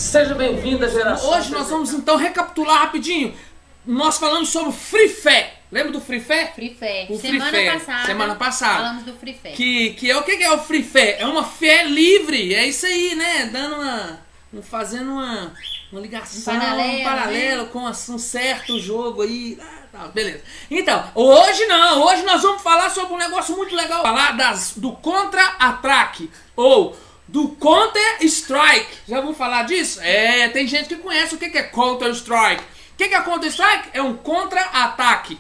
Seja bem-vindo à geração. Hoje nós vamos então recapitular rapidinho. Nós falamos sobre o Free Fé. Lembra do Free Fé? Free Fé. O semana passada. Falamos do Free Fé. Que é o que é o Free Fé? É uma fé livre. É isso aí, né? Fazendo uma ligação, um paralelo, né? Com um certo jogo aí. Tá, beleza. Então, hoje não. Hoje nós vamos falar sobre um negócio muito legal. Falar do contra-ataque. Ou do Counter-Strike. Já vou falar disso? Tem gente que conhece o que é Counter-Strike. O que é Counter-Strike? É um contra-ataque.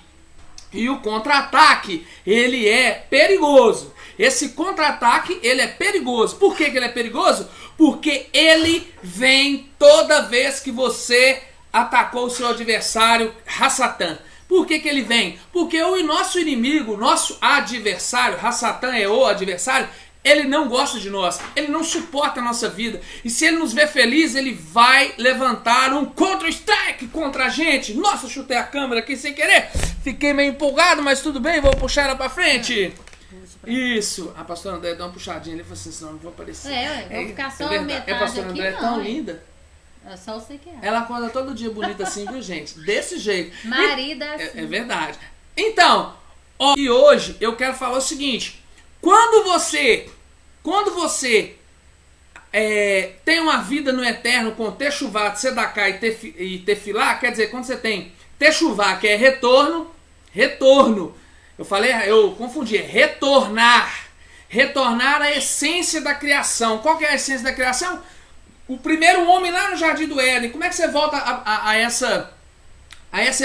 E o contra-ataque, ele é perigoso. Esse contra-ataque, ele é perigoso. Por que ele é perigoso? Porque ele vem toda vez que você atacou o seu adversário, Hasatan. Por que ele vem? Porque o nosso inimigo, nosso adversário, Hasatan é o adversário, ele não gosta de nós, ele não suporta a nossa vida. E se ele nos vê feliz, ele vai levantar um Counter-Strike contra a gente. Nossa, chutei a câmera aqui sem querer. Fiquei meio empolgado, mas tudo bem, vou puxar ela pra frente. Isso. A pastora André deu uma puxadinha ali e falou assim, senão não vou aparecer. Vou ficar só metade a pastora aqui, André é tão linda. É só você que é. Ela acorda todo dia bonita assim, viu, gente? Desse jeito. Marida assim. É verdade. Então, e hoje eu quero falar o seguinte. Quando você tem uma vida no eterno com Techuvá, Tzedaká e Tefilá, quer dizer, quando você tem Techuvá, que é retorno, eu confundi, é retornar. Retornar à essência da criação. Qual que é a essência da criação? O primeiro homem lá no Jardim do Éden. Como é que você volta a essa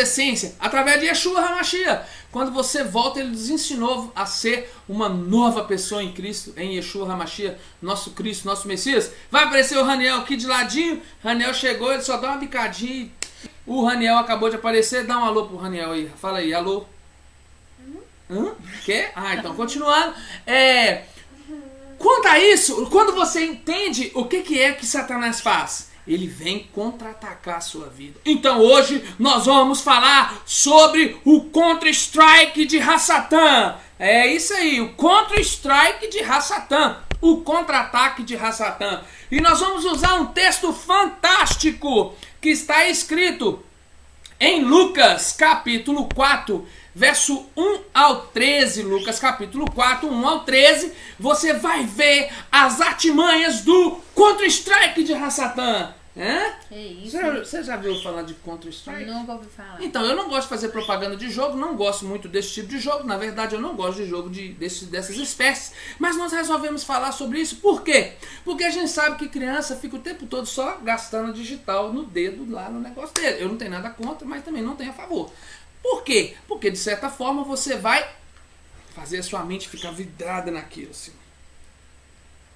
essência? Através de Yeshua HaMashiach. Quando você volta, ele nos ensinou a ser uma nova pessoa em Cristo, em Yeshua HaMashiach, nosso Cristo, nosso Messias. Vai aparecer o Raniel aqui de ladinho. Raniel chegou, ele só dá uma bicadinha. O Raniel acabou de aparecer. Dá um alô pro Raniel aí. Fala aí, alô. Quê? Então, continuando. Quanto a isso, quando você entende o que é que Satanás faz, ele vem contra-atacar a sua vida. Então hoje nós vamos falar sobre o Counter-Strike de Hasatan. É isso aí, o Counter-Strike de Hasatan. O contra-ataque de Hasatan. E nós vamos usar um texto fantástico que está escrito em Lucas capítulo 4, verso 1 ao 13, Lucas capítulo 4, 1 ao 13, você vai ver as artimanhas do Counter-Strike de Hasatan. Que isso? Você já viu falar de Counter-Strike? Nunca ouvi falar. Então, eu não gosto de fazer propaganda de jogo, não gosto muito desse tipo de jogo, na verdade eu não gosto de jogo dessas espécies, mas nós resolvemos falar sobre isso, por quê? Porque a gente sabe que criança fica o tempo todo só gastando digital no dedo lá no negócio dele. Eu não tenho nada contra, mas também não tenho a favor. Por quê? Porque de certa forma você vai fazer a sua mente ficar vidrada naquilo, assim.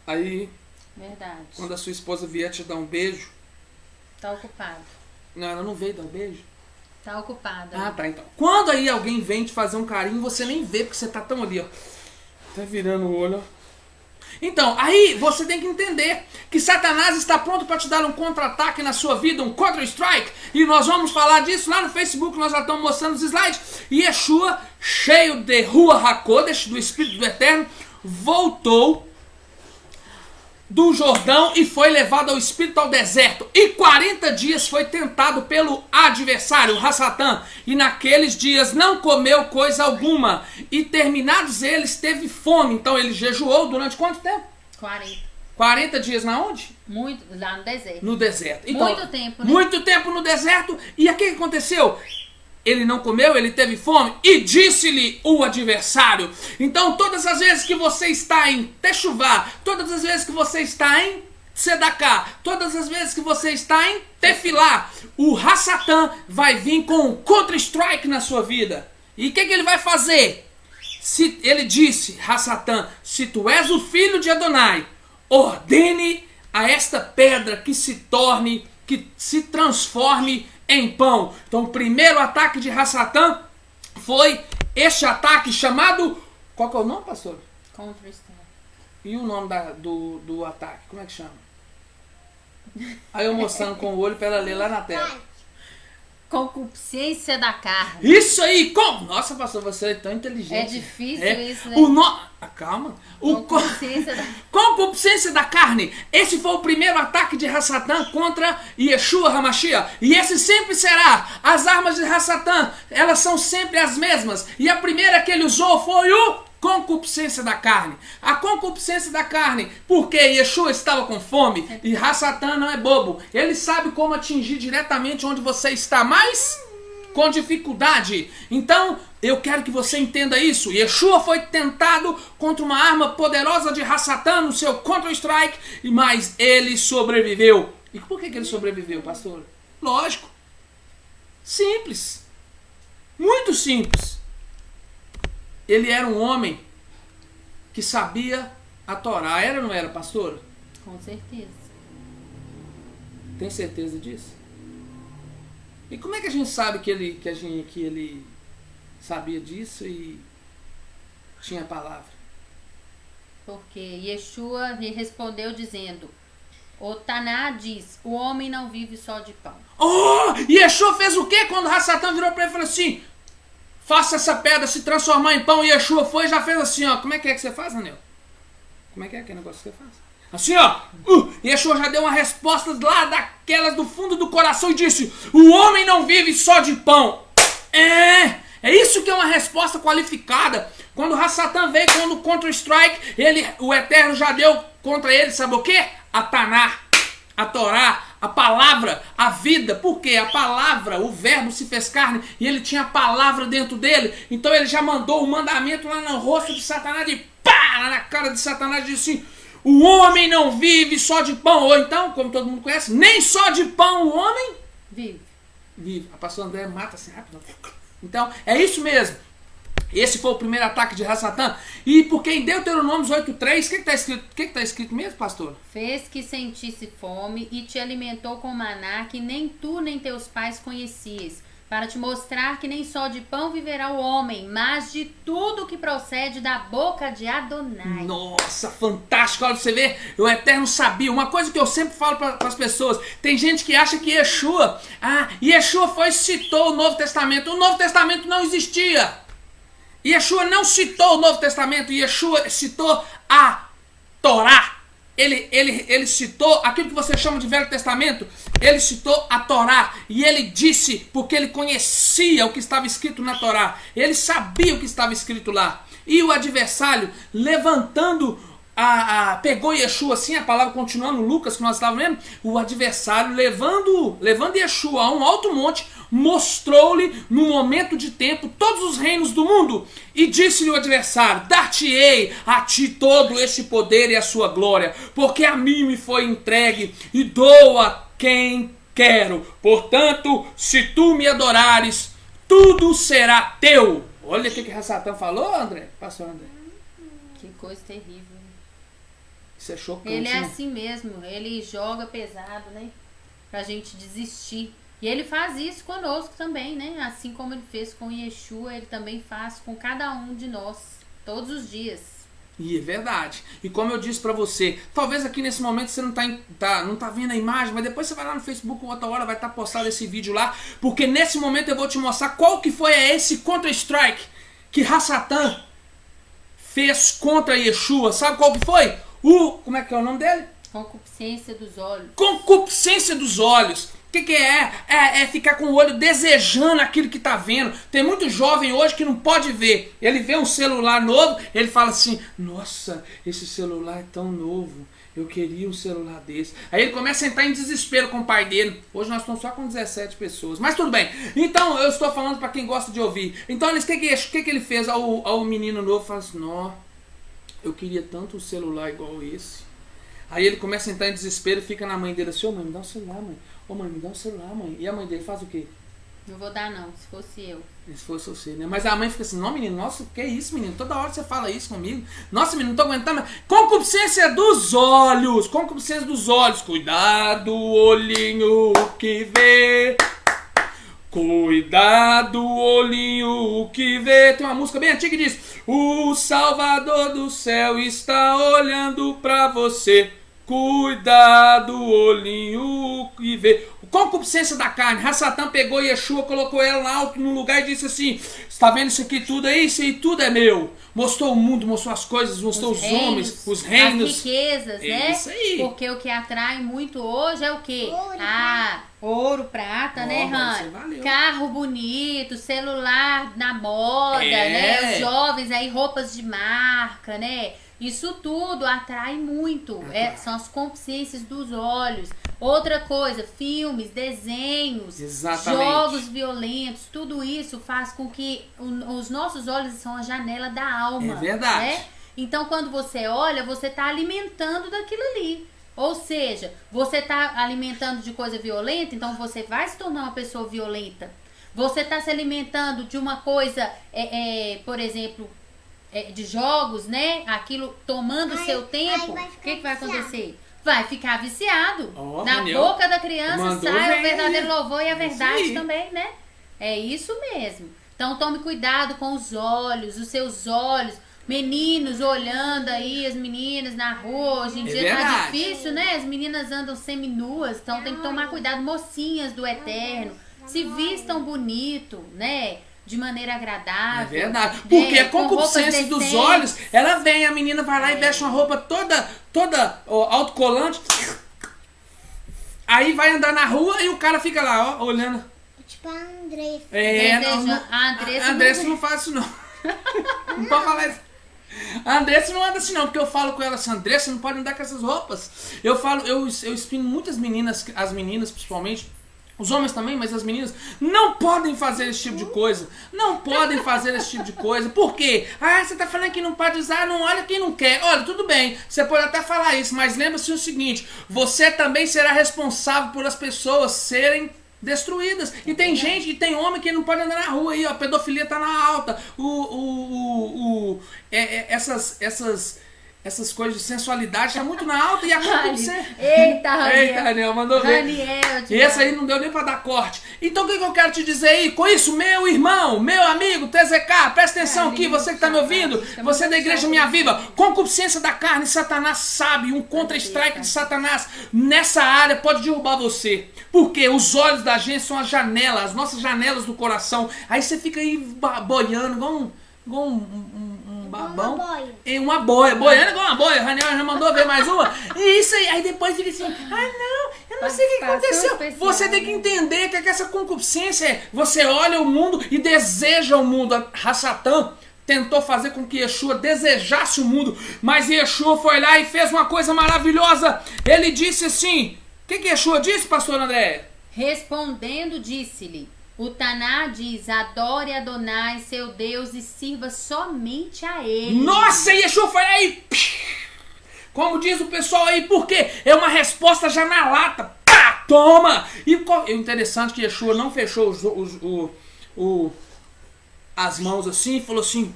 Aí, verdade. Quando a sua esposa vier te dar um beijo... Tá ocupado. Não, ela não veio dar um beijo? Tá ocupada. Tá, então. Quando aí alguém vem te fazer um carinho, você nem vê, porque você tá tão ali, ó. Tá virando o olho, ó. Então, aí você tem que entender que Satanás está pronto para te dar um contra-ataque na sua vida, um Counter-Strike. E nós vamos falar disso lá no Facebook, nós já estamos mostrando os slides. E Yeshua, cheio de Ruach HaKodesh, do Espírito do Eterno, voltou do Jordão e foi levado ao Espírito ao deserto. E 40 dias foi tentado pelo adversário, o Hasatan. E naqueles dias não comeu coisa alguma. E terminados eles, teve fome. Então ele jejuou durante quanto tempo? 40 dias na onde? Muito, lá no deserto. No deserto. Então, muito tempo, né? Muito tempo no deserto. E o que aconteceu? Ele não comeu, ele teve fome e disse-lhe o adversário. Então todas as vezes que você está em Techuvá, todas as vezes que você está em Tzedaká, todas as vezes que você está em Tefilá, o Hasatan vai vir com um Counter-Strike na sua vida. E o que ele vai fazer? Ele disse, Hasatan, se tu és o filho de Adonai, ordene a esta pedra que se transforme em pão. Então o primeiro ataque de Hasatan foi este ataque chamado... Qual que é o nome, pastor? Counter-Strike. E o nome do ataque? Como é que chama? Aí eu mostrando com o olho para ela ler lá na tela. Concupiscência da carne. Isso aí! Nossa, pastor, você é tão inteligente. É difícil isso, né? Calma. Concupiscência da... Concupiscência da carne. Esse foi o primeiro ataque de Hassatã contra Yeshua HaMashiach. E esse sempre será. As armas de Hassatã, elas são sempre as mesmas. E a primeira que ele usou foi o concupiscência da carne. A concupiscência da carne, porque Yeshua estava com fome e Hassatã não é bobo. Ele sabe como atingir diretamente onde você está, mas com dificuldade. Então, eu quero que você entenda isso. Yeshua foi tentado contra uma arma poderosa de Hassatã no seu Counter-Strike, mas ele sobreviveu. E por que ele sobreviveu, pastor? Lógico. Simples. Muito simples. Ele era um homem que sabia a Torá. Era ou não era, pastor? Com certeza. Tem certeza disso? E como é que a gente sabe que ele sabia disso e tinha a palavra? Porque Yeshua lhe respondeu dizendo: o Taná diz, o homem não vive só de pão. Oh! Yeshua fez o quê quando Hassatã virou para ele e falou assim: faça essa pedra se transformar em pão? E Yeshua foi e já fez assim, ó. Como é que você faz, Daniel? Como é que aquele negócio que você faz? Assim, ó. Yeshua já deu uma resposta lá daquelas do fundo do coração e disse: o homem não vive só de pão. É isso que é uma resposta qualificada. Quando Hassatã veio quando o Counter-Strike, o Eterno já deu contra ele, sabe o quê? A Taná, a Torá, a palavra, a vida. Por quê? A palavra, o verbo se fez carne e ele tinha a palavra dentro dele. Então ele já mandou o mandamento lá no rosto de Satanás e pá, lá na cara de Satanás, disse assim: o homem não vive só de pão. Ou então, como todo mundo conhece, nem só de pão o homem vive. A pastora André mata assim rápido. Então, é isso mesmo. Esse foi o primeiro ataque de Hassatã. E porque em Deuteronômio 8:3, o que está escrito mesmo, pastor? Fez que sentisse fome e te alimentou com maná que nem tu nem teus pais conhecias, para te mostrar que nem só de pão viverá o homem, mas de tudo que procede da boca de Adonai. Nossa, fantástico. Olha, você vê, o Eterno sabia. Uma coisa que eu sempre falo para as pessoas: tem gente que acha que Yeshua citou o Novo Testamento. O Novo Testamento não existia. Yeshua não citou o Novo Testamento. Yeshua citou a Torá. Ele citou aquilo que você chama de Velho Testamento. Ele citou a Torá. E ele disse porque ele conhecia o que estava escrito na Torá. Ele sabia o que estava escrito lá. E o adversário, levantando, pegou Yeshua assim, a palavra continuando, Lucas, que nós estávamos vendo. O adversário, levando Yeshua a um alto monte, mostrou-lhe, num momento de tempo, todos os reinos do mundo. E disse-lhe o adversário: dar-te-ei a ti todo este poder e a sua glória, porque a mim me foi entregue, e dou a quem quero. Portanto, se tu me adorares, tudo será teu. Olha o que Hassatã falou, André, pastor André. Que coisa terrível. Isso é chocante. Ele é né? assim mesmo, ele joga pesado, né? Pra gente desistir. E ele faz isso conosco também, né? Assim como ele fez com Yeshua, ele também faz com cada um de nós, todos os dias. E é verdade. E como eu disse pra você, talvez aqui nesse momento você não tá vendo a imagem, mas depois você vai lá no Facebook, outra hora vai estar postado esse vídeo lá, porque nesse momento eu vou te mostrar qual que foi esse Counter-Strike que Hassatã fez contra Yeshua. Sabe qual que foi? Como é que é o nome dele? Concupiscência dos olhos. Concupiscência dos olhos. O que é? É ficar com o olho desejando aquilo que está vendo. Tem muito jovem hoje que não pode ver. Ele vê um celular novo, ele fala assim: nossa, esse celular é tão novo, eu queria um celular desse. Aí ele começa a entrar em desespero com o pai dele. Hoje nós estamos só com 17 pessoas, mas tudo bem. Então eu estou falando para quem gosta de ouvir. Então o que ele fez ao menino novo? Fala assim: não, eu queria tanto um celular igual esse. Aí ele começa a entrar em desespero e fica na mãe dele assim: ô mãe, me dá um celular, mãe. Ô mãe, me dá um celular, mãe. E a mãe dele faz o quê? Não vou dar não, se fosse eu. Se fosse você, né? Mas a mãe fica assim: não, menino, nossa, que isso, menino? Toda hora você fala isso comigo. Nossa, menino, não tô aguentando. Concupiscência dos olhos. Concupiscência dos olhos. Cuidado, olhinho que vê. Cuidado, olhinho que vê. Tem uma música bem antiga que diz: o Salvador do céu está olhando pra você. Cuidado, olhinho que vê. concupiscência da carne. Rassatã pegou Yeshua, colocou ela lá alto no lugar e disse assim: está vendo isso aqui tudo aí? Isso aí tudo é meu. Mostrou o mundo, mostrou as coisas, mostrou os homens, os reinos. As riquezas, né? Isso aí. Porque o que atrai muito hoje é o quê? Ouro, prata, né, Rani? Carro bonito, celular na moda, né? Os jovens aí, roupas de marca, né? Isso tudo atrai muito. São as concupiscências dos olhos. Outra coisa, filmes, desenhos, jogos violentos, tudo isso faz com que os nossos olhos são a janela da alma. É verdade. Né? Então, quando você olha, você está alimentando daquilo ali. Ou seja, você está alimentando de coisa violenta, então você vai se tornar uma pessoa violenta. Você está se alimentando de uma coisa, por exemplo, de jogos, né? Aquilo tomando o seu tempo, o que vai acontecer? Vai ficar viciado. Na boca da criança sai o verdadeiro louvor e a verdade também, né? É isso mesmo. Então tome cuidado com os olhos, os seus olhos. Meninos olhando aí, as meninas na rua, hoje em dia tá difícil, né? As meninas andam seminuas, então tem que tomar cuidado. Mocinhas do Eterno, se vistam bonito, né? De maneira agradável. É verdade. Porque a concupiscência dos olhos, ela vem, a menina vai lá e veste uma roupa toda autocolante. Aí vai andar na rua e o cara fica lá, ó, olhando. Tipo a Andressa. A Andressa não faz isso, não. Não pode falar isso. A Andressa não anda assim não, porque eu falo com ela assim: Andressa, não pode andar com essas roupas. Eu espino muitas meninas, as meninas principalmente, os homens também, mas as meninas não podem fazer esse tipo de coisa. Não podem fazer esse tipo de coisa. Por quê? Você tá falando que não pode usar, não olha quem não quer. Olha, tudo bem, você pode até falar isso, mas lembre-se o seguinte: você também será responsável por as pessoas serem destruídas. E tem gente, e tem homem que não pode andar na rua aí, ó. A pedofilia tá na alta. Essas coisas de sensualidade tá muito na alta e a concupiscência. Eita, Raniel, mandou ver. Esse aí não deu nem pra dar corte. Então o que eu quero te dizer aí? Com isso, meu irmão, meu amigo, TZK, presta atenção aqui, você que tá me ouvindo, você da Igreja Minha Viva, concupiscência da carne, Satanás sabe, um contra-strike de Satanás nessa área pode derrubar você. Porque os olhos da gente são as janelas, as nossas janelas do coração. Aí você fica aí boiando, igual um babão. Uma boia. Boiando igual uma boia. Raniel já mandou ver mais uma. E isso aí depois fica assim: não, eu não sei o que aconteceu. Você tem que entender que essa concupiscência você olha o mundo e deseja o mundo. Rassatã tentou fazer com que Yeshua desejasse o mundo, mas Yeshua foi lá e fez uma coisa maravilhosa. Ele disse assim: o que Yeshua disse, pastor André? Respondendo, disse-lhe: o Taná diz: adore Adonai, seu Deus, e sirva somente a ele. Nossa, Yeshua foi aí, como diz o pessoal aí, porque é uma resposta já na lata. Pá, toma! E o interessante é que Yeshua não fechou as mãos assim e falou assim,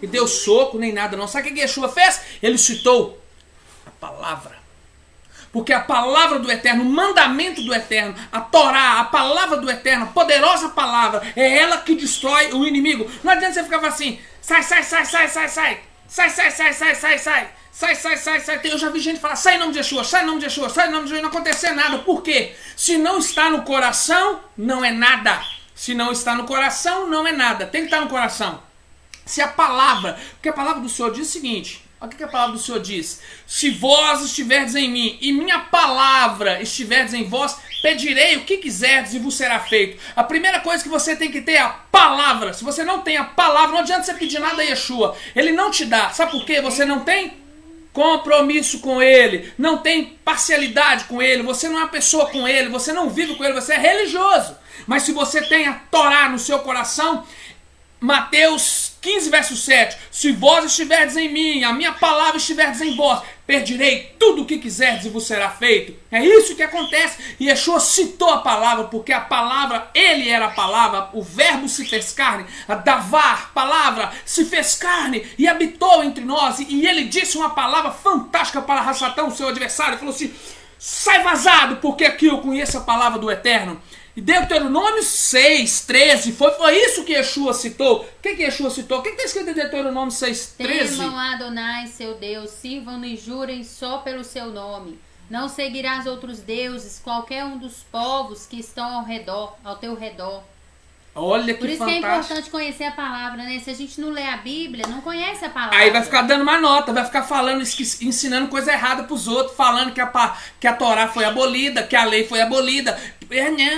e deu soco nem nada não. Sabe o que Yeshua fez? Ele citou a palavra. Porque a palavra do Eterno, o mandamento do Eterno, a Torá, a palavra do Eterno, a poderosa palavra, é ela que destrói o inimigo. Não adianta você ficar assim: sai. Eu já vi gente falar: sai em nome de Yeshua, sai em nome de Yeshua, sai em nome de Yeshua, e não acontecer nada. Por quê? Se não está no coração, não é nada. Se não está no coração, não é nada. Tem que estar no coração. Se a palavra, porque a palavra do Senhor diz o seguinte: olha o que a palavra do Senhor diz: se vós estiverdes em mim e minha palavra estiverdes em vós, pedirei o que quiserdes e vos será feito. A primeira coisa que você tem que ter é a palavra. Se você não tem a palavra, não adianta você pedir nada a Yeshua. Ele não te dá. Sabe por quê? Você não tem compromisso com ele, não tem parcialidade com ele, você não é uma pessoa com ele, você não vive com ele, você é religioso. Mas se você tem a Torá no seu coração, Mateus 15, verso 7. Se vós estiverdes em mim, a minha palavra estiverdes em vós, pedirei tudo o que quiserdes e vos será feito. É isso que acontece. E Yeshua citou a palavra, porque a palavra, ele era a palavra, o verbo se fez carne, a davar, palavra, se fez carne e habitou entre nós. E ele disse uma palavra fantástica para Rassatã, o seu adversário. Ele falou assim: sai vazado, porque aqui eu conheço a palavra do Eterno. E Deuteronômio 6, 13, foi isso que Yeshua citou. O que Yeshua citou? O que está escrito em Deuteronômio 6, 13? Temam a Adonai, seu Deus, sirvam-no e jurem só pelo seu nome. Não seguirás outros deuses, qualquer um dos povos que estão ao teu redor. Olha que Por isso fantástico. que é importante conhecer a palavra, né? Se a gente não lê a Bíblia, não conhece a palavra. Aí vai ficar dando uma nota, vai ficar falando, ensinando coisa errada pros outros, falando que a Torá foi abolida, que a lei foi abolida.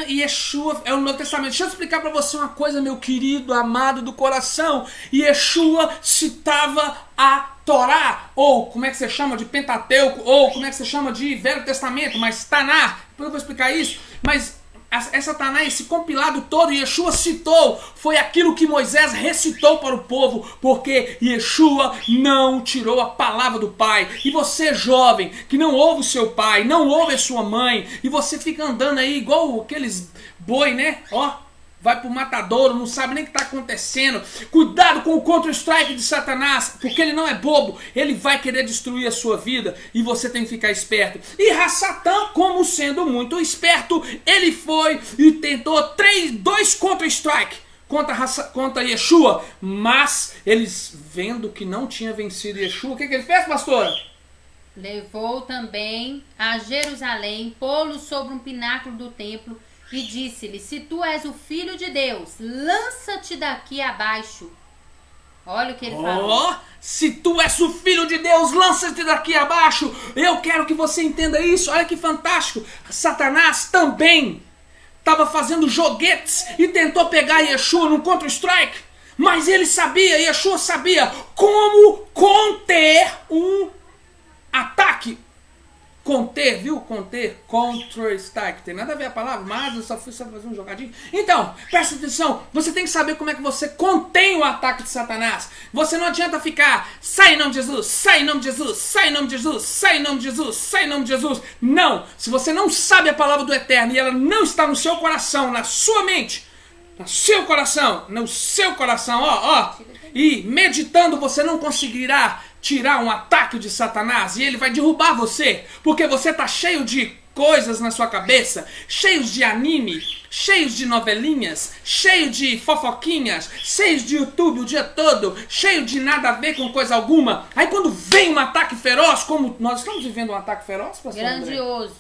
E Yeshua é o Novo Testamento. Deixa eu explicar pra você uma coisa, meu querido, amado do coração. Yeshua citava a Torá, ou como é que você chama de Pentateuco, ou como é que você chama de Velho Testamento, mas Taná. Depois eu vou explicar isso, mas essa Taná, esse compilado todo, Yeshua citou, foi aquilo que Moisés recitou para o povo, porque Yeshua não tirou a palavra do Pai. E você, jovem, que não ouve o seu pai, não ouve a sua mãe, e você fica andando aí igual aqueles boi, né? Ó, vai pro matadouro, não sabe nem o que está acontecendo. Cuidado com o contra-strike de Satanás, porque ele não é bobo. Ele vai querer destruir a sua vida e você tem que ficar esperto. E Satã, como sendo muito esperto, ele foi e tentou 2 contra-strike contra Yeshua. Mas eles, vendo que não tinha vencido Yeshua, o que ele fez, pastora? Levou também a Jerusalém, pô-lo sobre um pináculo do templo, e disse-lhe: se tu és o filho de Deus, lança-te daqui abaixo. Olha o que ele falou. Se tu és o filho de Deus, lança-te daqui abaixo. Eu quero que você entenda isso. Olha que fantástico. Satanás também estava fazendo joguetes e tentou pegar Yeshua num contra-strike. Mas ele sabia, Yeshua sabia como conter um ataque. Conter, viu? Conter, contra-strike. Tem nada a ver a palavra, mas eu só fui fazer um jogadinho. Então, presta atenção. Você tem que saber como é que você contém o ataque de Satanás. Você não adianta ficar, sai em nome de Jesus, sai em nome de Jesus, sai em nome de Jesus, sai em nome de Jesus, sai em nome de Jesus. Não. Se você não sabe a palavra do Eterno e ela não está no seu coração, na sua mente, no seu coração, ó. E meditando você não conseguirá tirar um ataque de Satanás e ele vai derrubar você, porque você está cheio de coisas na sua cabeça, cheios de anime, cheios de novelinhas, cheio de fofoquinhas, cheios de YouTube o dia todo, cheio de nada a ver com coisa alguma. Aí quando vem um ataque feroz, como nós estamos vivendo um ataque feroz, pastor grandioso,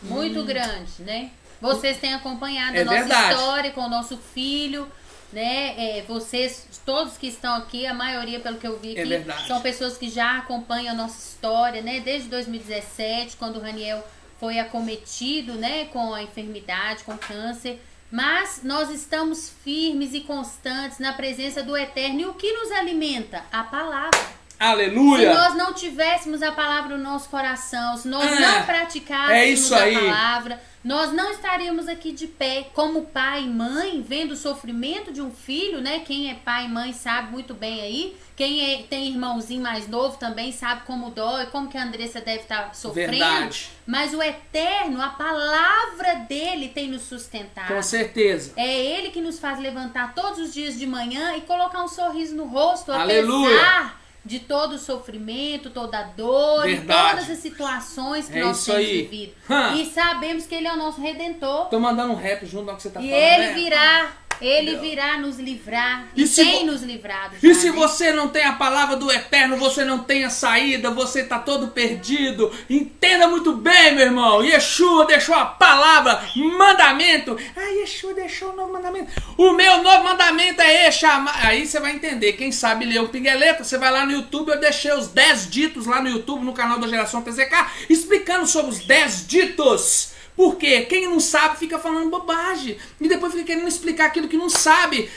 André? Muito grande, né? Vocês têm acompanhado a nossa história com o nosso filho, né? Vocês, todos que estão aqui, a maioria, pelo que eu vi aqui, são pessoas que já acompanham a nossa história, né? Desde 2017, quando o Raniel foi acometido, né, com a enfermidade, com câncer. Mas nós estamos firmes e constantes na presença do Eterno. E o que nos alimenta? A palavra. Aleluia! Se nós não tivéssemos a palavra no nosso coração, se nós não praticássemos a palavra, nós não estaríamos aqui de pé como pai e mãe, vendo o sofrimento de um filho, né? Quem é pai e mãe sabe muito bem aí. Quem tem irmãozinho mais novo também sabe como dói, como que a Andressa deve estar sofrendo. Verdade. Mas o Eterno, a palavra dele tem nos sustentado. Com certeza. É ele que nos faz levantar todos os dias de manhã e colocar um sorriso no rosto, Aleluia. apesar de todo o sofrimento, toda a dor, e todas as situações que nós temos vivido. E sabemos que ele é o nosso Redentor. Tô mandando um rap junto ao que você tá falando. E ele virá nos livrar. E tem nos livrado já, E se você não tem a palavra do Eterno, você não tem a saída, você tá todo perdido. Entenda muito bem, meu irmão. Yeshua deixou a palavra, mandamento. Yeshua deixou o novo mandamento. O meu novo mandamento é este. Aí você vai entender. Quem sabe ler o Pingueleta, você vai lá no YouTube. Eu deixei os 10 ditos lá no YouTube, no canal da Geração TZK, explicando sobre os 10 ditos. Porque quem não sabe fica falando bobagem. E depois fica querendo explicar aquilo que não sabe.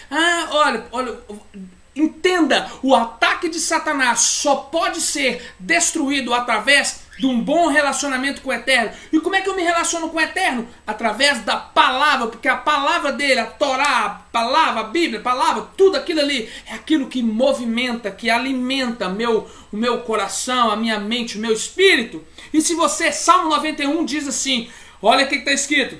Olha, entenda, o ataque de Satanás só pode ser destruído através de um bom relacionamento com o Eterno. E como é que eu me relaciono com o Eterno? Através da palavra, porque a palavra dele, a Torá, a palavra, a Bíblia, a palavra, tudo aquilo ali é aquilo que movimenta, que alimenta o meu coração, a minha mente, o meu espírito. E se você, Salmo 91 diz assim, olha o que está escrito.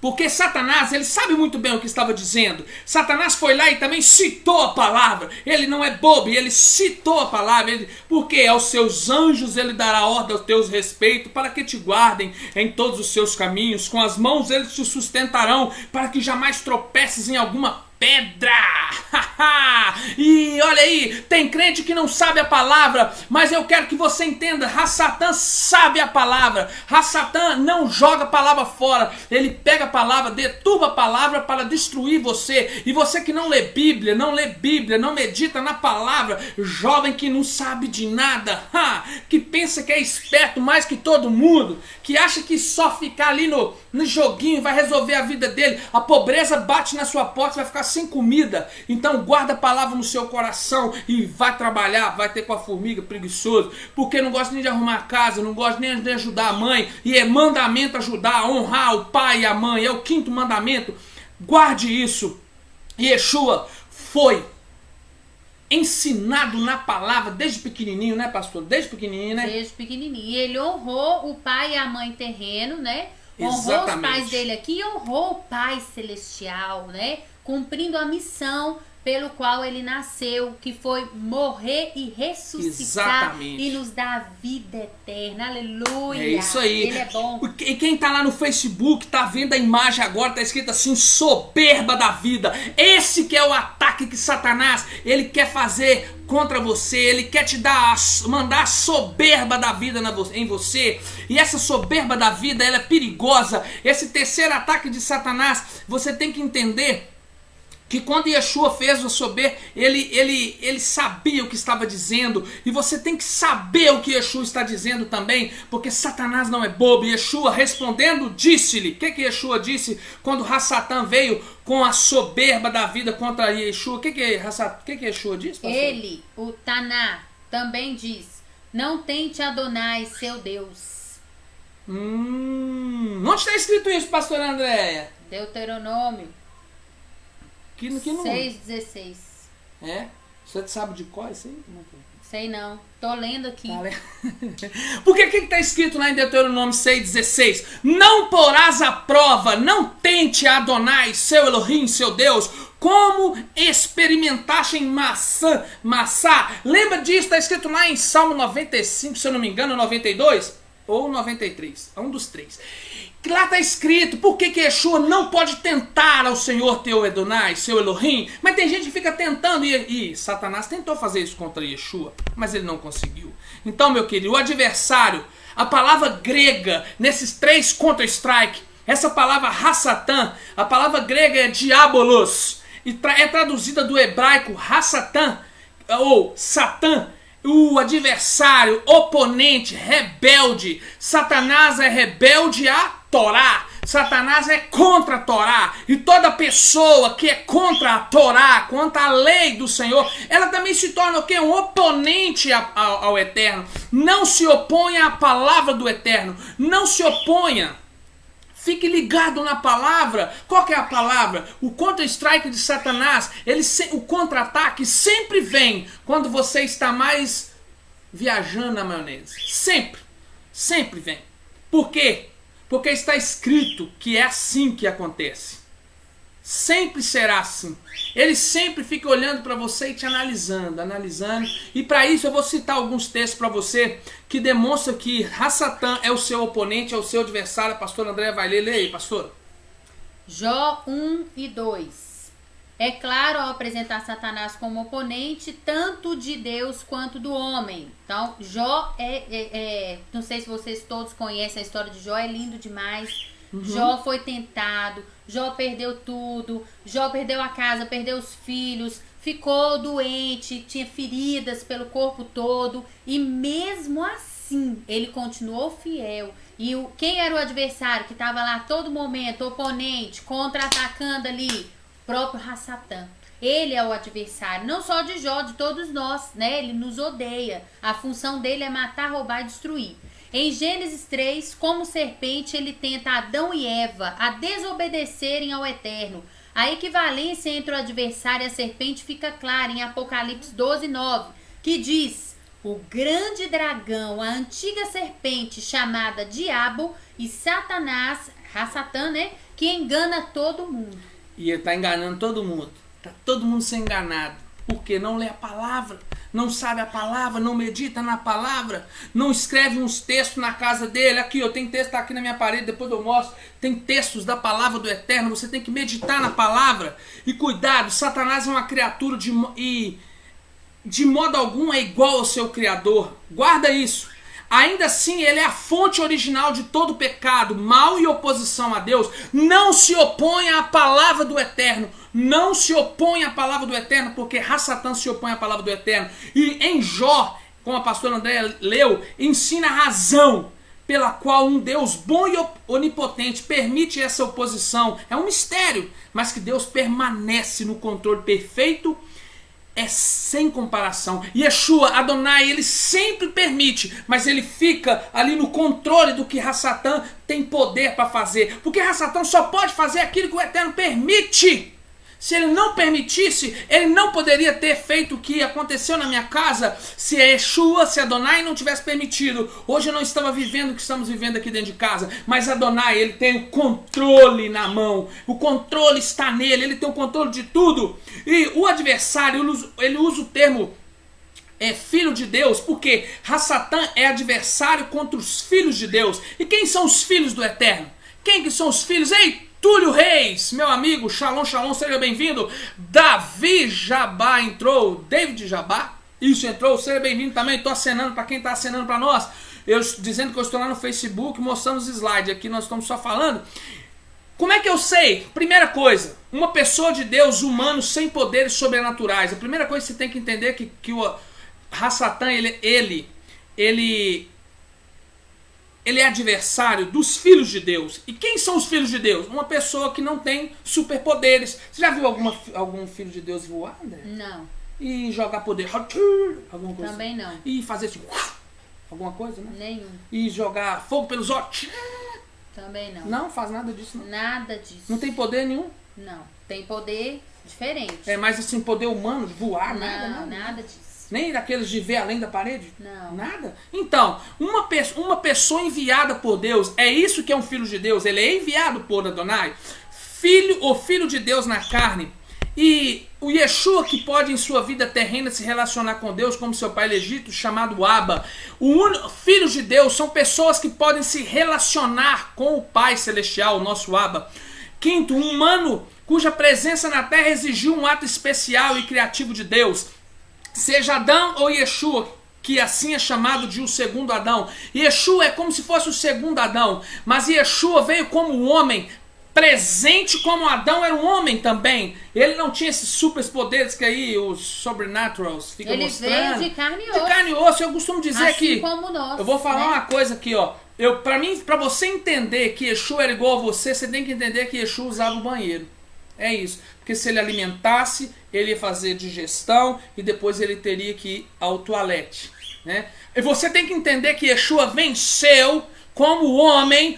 Porque Satanás, ele sabe muito bem o que estava dizendo. Satanás foi lá e também citou a palavra. Ele não é bobo, ele citou a palavra. Porque aos seus anjos ele dará ordem aos teus respeitos, para que te guardem em todos os seus caminhos. Com as mãos eles te sustentarão, para que jamais tropeces em alguma pedra. E olha aí, tem crente que não sabe a palavra, mas eu quero que você entenda, Satã sabe a palavra. Satã não joga a palavra fora, ele pega a palavra, deturba a palavra para destruir você. E você que não lê Bíblia, não medita na palavra, jovem que não sabe de nada, que pensa que é esperto mais que todo mundo, que acha que só ficar ali no joguinho vai resolver a vida dele. A pobreza bate na sua porta, você vai ficar sem comida. Então guarda a palavra no seu coração e vai trabalhar, vai ter com a formiga preguiçoso, porque não gosta nem de arrumar a casa, não gosta nem de ajudar a mãe, e é mandamento ajudar, honrar o pai e a mãe, é o 5º mandamento. Guarde isso. Yeshua foi ensinado na palavra desde pequenininho, né, pastor? Desde pequenininho, né? Desde pequenininho. E ele honrou o pai e a mãe terreno, né? Honrou Exatamente. Os pais dele aqui e honrou o Pai Celestial, né? Cumprindo a missão pelo qual ele nasceu, que foi morrer e ressuscitar Exatamente. E nos dar a vida eterna. Aleluia! É isso aí. Ele é bom. E quem tá lá no Facebook, tá vendo a imagem agora, tá escrito assim, soberba da vida. Esse que é o ataque que Satanás, ele quer fazer contra você, ele quer te mandar a soberba da vida em você, e essa soberba da vida, ela é perigosa. Esse terceiro ataque de Satanás, você tem que entender que quando Yeshua fez o soberba, ele sabia o que estava dizendo, e você tem que saber o que Yeshua está dizendo também, porque Satanás não é bobo. Yeshua respondendo, disse-lhe, o que Yeshua disse quando Satã veio com a soberba da vida contra Yeshua? O que Yeshua disse, pastor? Ele, o Taná, também diz, não tente Adonai, seu Deus. Onde está escrito isso, pastor Andréia? Deuteronômio. Que não... 6,16. É? Você sabe de qual isso aí? Sei não. Tô lendo aqui. Porque o que está escrito lá em Deuteronômio 6,16? Não porás à prova, não tente Adonai, seu Elohim, seu Deus, como experimentaste em Massá. Lembra disso? Está escrito lá em Salmo 95, se eu não me engano, 92 ou 93. É um dos três. Lá está escrito, por que Yeshua não pode tentar ao Senhor teu Adonai, seu Elohim? Mas tem gente que fica tentando, e Satanás tentou fazer isso contra Yeshua, mas ele não conseguiu. Então, meu querido, o adversário, a palavra grega, nesses 3 Counter-Strike, essa palavra Satã, a palavra grega é diabolos, e é traduzida do hebraico Satã, ou Satã. O adversário, oponente, rebelde. Satanás é rebelde a Torá. Satanás é contra a Torá. E toda pessoa que é contra a Torá, contra a lei do Senhor, ela também se torna o quê? Um oponente ao Eterno. Não se oponha à palavra do Eterno. Não se oponha. Fique ligado na palavra. Qual que é a palavra? O contra-strike de Satanás, o contra-ataque sempre vem quando você está mais viajando na maionese. Sempre. Sempre vem. Por quê? Porque está escrito que é assim que acontece. Sempre será assim. Ele sempre fica olhando para você e te analisando. E para isso eu vou citar alguns textos para você que demonstram que Satã é o seu oponente, é o seu adversário. A pastora Andréia vai ler. Lê aí, pastora. Jó 1 e 2. É claro, ao apresentar Satanás como oponente, tanto de Deus quanto do homem. Então, Jó não sei se vocês todos conhecem a história de Jó, é lindo demais. Jó foi tentado, Jó perdeu tudo, Jó perdeu a casa, perdeu os filhos, ficou doente, tinha feridas pelo corpo todo, e mesmo assim ele continuou fiel. E quem era o adversário que estava lá a todo momento, oponente, contra-atacando ali? Próprio Satã. Ele é o adversário, não só de Jó, de todos nós, né? Ele nos odeia. A função dele é matar, roubar e destruir. Em Gênesis 3, como serpente, ele tenta Adão e Eva a desobedecerem ao Eterno. A equivalência entre o adversário e a serpente fica clara em Apocalipse 12, 9, que diz: o grande dragão, a antiga serpente chamada Diabo, e Satanás, Satã, né? Que engana todo mundo. E ele está enganando todo mundo. Está todo mundo sendo enganado. Porque não lê a palavra. não sabe a palavra, não medita na palavra, não escreve uns textos na casa dele. Aqui, eu tenho texto, tá aqui na minha parede, depois eu mostro. Tem textos da palavra do Eterno, você tem que meditar na palavra. E cuidado, Satanás é uma criatura e de modo algum é igual ao seu Criador. Guarda isso. Ainda assim, ele é a fonte original de todo pecado, mal e oposição a Deus. Não se oponha à palavra do Eterno. Não se oponha à palavra do Eterno, porque Satã se opõe à palavra do Eterno. E em Jó, como a pastora Andréia leu, ensina a razão pela qual um Deus bom e onipotente permite essa oposição. É um mistério, mas que Deus permanece no controle perfeito. É sem comparação. Yeshua, Adonai, ele sempre permite, mas ele fica ali no controle do que Satã tem poder para fazer. Porque Satã só pode fazer aquilo que o Eterno permite. Se ele não permitisse, ele não poderia ter feito o que aconteceu na minha casa se Yeshua, se Adonai não tivesse permitido. Hoje eu não estava vivendo o que estamos vivendo aqui dentro de casa, mas Adonai, ele tem o controle na mão. O controle está nele, ele tem o controle de tudo. E o adversário, ele usa o termo filho de Deus, porque Satã é adversário contra os filhos de Deus. E quem são os filhos do Eterno? Quem que são os filhos? Ei, Túlio Reis, meu amigo, shalom, shalom, seja bem-vindo. Davi Jabá entrou, David Jabá, isso entrou, seja bem-vindo também. Estou acenando para quem está acenando para nós. Eu dizendo que eu estou lá no Facebook mostrando os slides, aqui nós estamos só falando. Como é que eu sei? Primeira coisa, uma pessoa de Deus, humano, sem poderes sobrenaturais. A primeira coisa que você tem que entender é que o Satã, ele é adversário dos filhos de Deus. E quem são os filhos de Deus? Uma pessoa que não tem superpoderes. Você já viu algum filho de Deus voar, André? Não. E jogar poder? Alguma coisa? Também não. E fazer assim, alguma coisa, né? Nenhum. E jogar fogo pelos olhos? Também não. Não faz nada disso, não. Nada disso. Não tem poder nenhum? Não. Tem poder diferente. É mais assim, poder humano, de voar, não, nada disso. Nem daqueles de ver além da parede? Não. Nada? Então, uma pessoa enviada por Deus, é isso que é um filho de Deus. Ele é enviado por Adonai. Filho de Deus na carne. E o Yeshua que pode em sua vida terrena se relacionar com Deus como seu pai legítimo, chamado Abba. Filhos de Deus são pessoas que podem se relacionar com o Pai Celestial, o nosso Abba. Quinto, um humano cuja presença na terra exigiu um ato especial e criativo de Deus. Seja Adão ou Yeshua, que assim é chamado de o segundo Adão. Yeshua é como se fosse o segundo Adão, mas Yeshua veio como homem, presente como Adão era um homem também. Ele não tinha esses superpoderes que aí os sobrenaturals ficam mostrando. Ele veio de carne e osso. De carne e osso, eu costumo dizer assim que... como nós, eu vou falar uma coisa aqui, ó. Pra você entender que Yeshua era igual a você, você tem que entender que Yeshua usava o banheiro. É isso. Porque se ele alimentasse, ele ia fazer digestão e depois ele teria que ir ao toalete, né? E você tem que entender que Yeshua venceu como homem.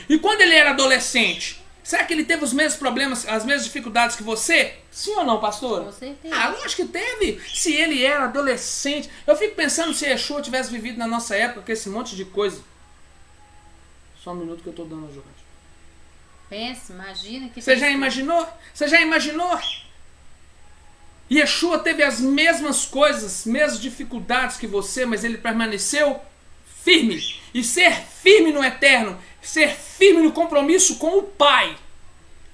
E quando ele era adolescente, será que ele teve os mesmos problemas, as mesmas dificuldades que você? Sim ou não, pastor? Com certeza. Ah, lógico que teve. Se ele era adolescente. Eu fico pensando se Yeshua tivesse vivido na nossa época com esse monte de coisa. Só um minuto que eu estou dando a jogada. Pensa, imagina que... Você já imaginou? Você já imaginou? Yeshua teve as mesmas coisas, mesmas dificuldades que você, mas ele permaneceu firme. E ser firme no eterno, ser firme no compromisso com o Pai.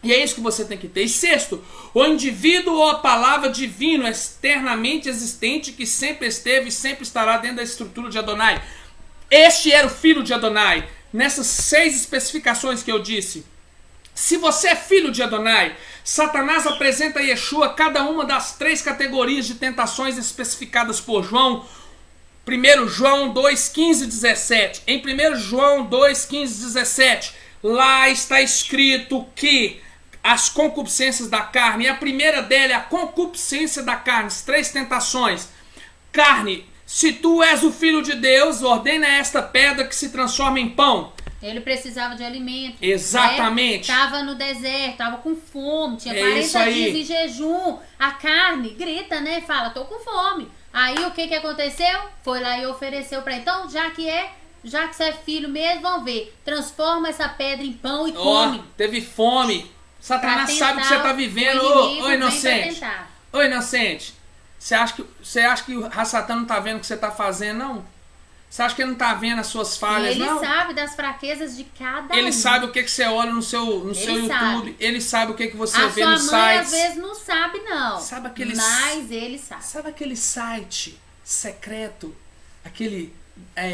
E é isso que você tem que ter. E sexto, o indivíduo ou a palavra divino externamente existente que sempre esteve e sempre estará dentro da estrutura de Adonai. Este era o filho de Adonai. Nessas 6 especificações que eu disse. Se você é filho de Adonai, Satanás apresenta a Yeshua cada uma das 3 categorias de tentações especificadas por João. 1 João 2, 15 e 17. Em 1 João 2, 15 e 17, lá está escrito que as concupiscências da carne, e a primeira dela é a concupiscência da carne, as 3 tentações. Carne, se tu és o filho de Deus, ordena esta pedra que se transforma em pão. Ele precisava de alimento. Exatamente. Estava no deserto, estava com fome, tinha 40 dias em jejum. A carne grita, né? Fala, tô com fome. Aí o que aconteceu? Foi lá e ofereceu para ele. Então, já que você é filho mesmo, vamos ver. Transforma essa pedra em pão e come. Teve fome. Satanás sabe o que você está vivendo. Ô inocente. Ô inocente. Você acha que o Rassatan não tá vendo o que você tá fazendo, não? Você acha que ele não tá vendo as suas falhas, não? Ele sabe das fraquezas de cada um. Ele sabe o que você olha no seu YouTube. Sabe. Ele sabe o que você vê no site. A sua mãe às vezes não sabe, não. Sabe aquele, mas ele sabe. Sabe aquele site secreto? Aquele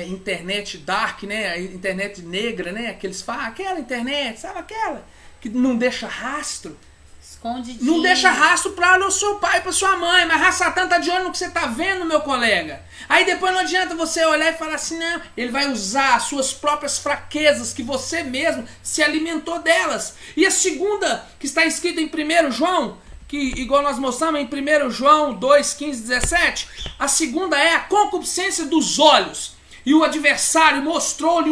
internet dark, né? A internet negra, né? Aqueles falam, aquela internet, sabe aquela? Que não deixa rastro. Escondidinho. Não deixa rastro para o seu pai, para sua mãe, mas Rassatan tá de olho no que você tá vendo, meu colega. Aí depois não adianta você olhar e falar assim, não, ele vai usar as suas próprias fraquezas, que você mesmo se alimentou delas. E a segunda, que está escrita em 1 João, que igual nós mostramos em 1 João 2, 15, 17, a segunda é a concupiscência dos olhos. E o adversário mostrou-lhe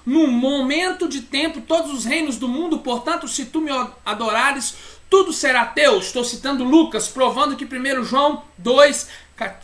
num momento de tempo todos os reinos do mundo, portanto, se tu me adorares, tudo será teu. Estou citando Lucas, provando que 1 João 2,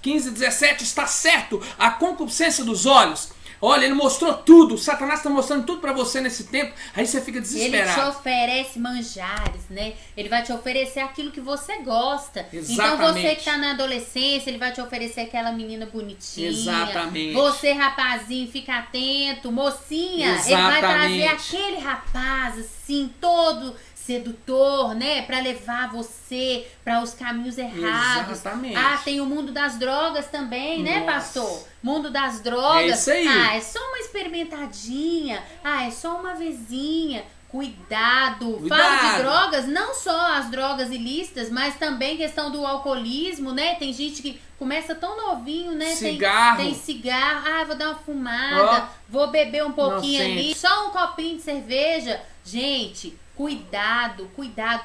15 e 17 está certo. A concupiscência dos olhos. Olha, ele mostrou tudo. Satanás está mostrando tudo para você nesse tempo. Aí você fica desesperado. Ele te oferece manjares, né? Ele vai te oferecer aquilo que você gosta. Exatamente. Então você que está na adolescência, ele vai te oferecer aquela menina bonitinha. Exatamente. Você, rapazinho, fica atento. Mocinha, exatamente. Ele vai trazer aquele rapaz assim, todo sedutor, né, para levar você para os caminhos errados. Exatamente. Ah, tem o mundo das drogas também, né, pastor? Mundo das drogas. É isso aí. Ah, é só uma experimentadinha. Ah, é só uma vezinha. Cuidado. Fala de drogas, não só as drogas ilícitas, mas também questão do alcoolismo, né? Tem gente que começa tão novinho, né? Cigarro. Tem cigarro. Ah, vou dar uma fumada, vou beber um pouquinho ali. Só um copinho de cerveja. Gente, cuidado,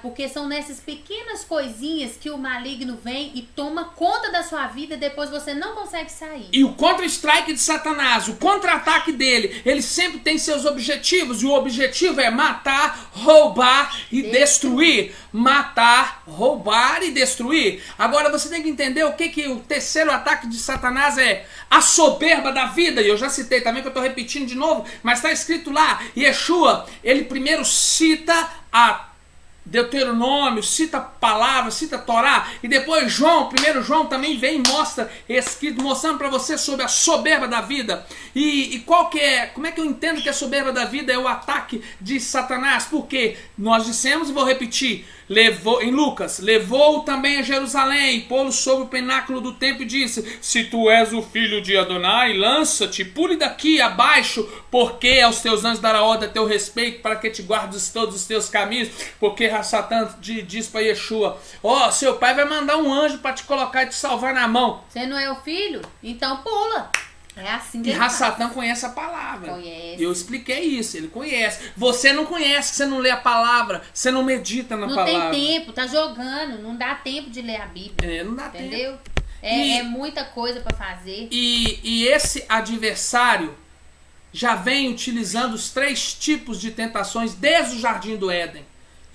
porque são nessas pequenas coisinhas que o maligno vem e toma conta da sua vida e depois você não consegue sair. E o contra-strike de Satanás, o contra-ataque dele, ele sempre tem seus objetivos, e o objetivo é matar, roubar e destruir. Matar, roubar e destruir. Agora você tem que entender o que o terceiro ataque de Satanás é: a soberba da vida. E eu já citei também, que eu estou repetindo de novo, mas está escrito lá, Yeshua, ele primeiro cita a Deuteronômio, cita a palavra, cita a Torá, e depois João, 1 João também vem e mostra escrito, mostrando para você sobre a soberba da vida. E qual que é, como é que eu entendo que a soberba da vida é o ataque de Satanás? Porque nós dissemos, e vou repetir, levou em Lucas, levou também a Jerusalém, pô-lo sobre o pináculo do templo e disse: se tu és o filho de Adonai, lança-te, pule daqui abaixo, porque aos teus anjos dará ordem a teu respeito, para que te guardes todos os teus caminhos. Porque Satã diz para Yeshua: ó, seu pai vai mandar um anjo para te colocar e te salvar na mão. Você não é o filho? Então pula. É assim que ele faz. E Satã conhece a palavra. Conhece. Eu expliquei isso, ele conhece. Você não conhece, você não lê a palavra, você não medita na palavra. Não tem tempo, tá jogando, não dá tempo de ler a Bíblia. Não dá tempo. Entendeu? É muita coisa para fazer. E esse adversário já vem utilizando os 3 tipos de tentações desde o Jardim do Éden.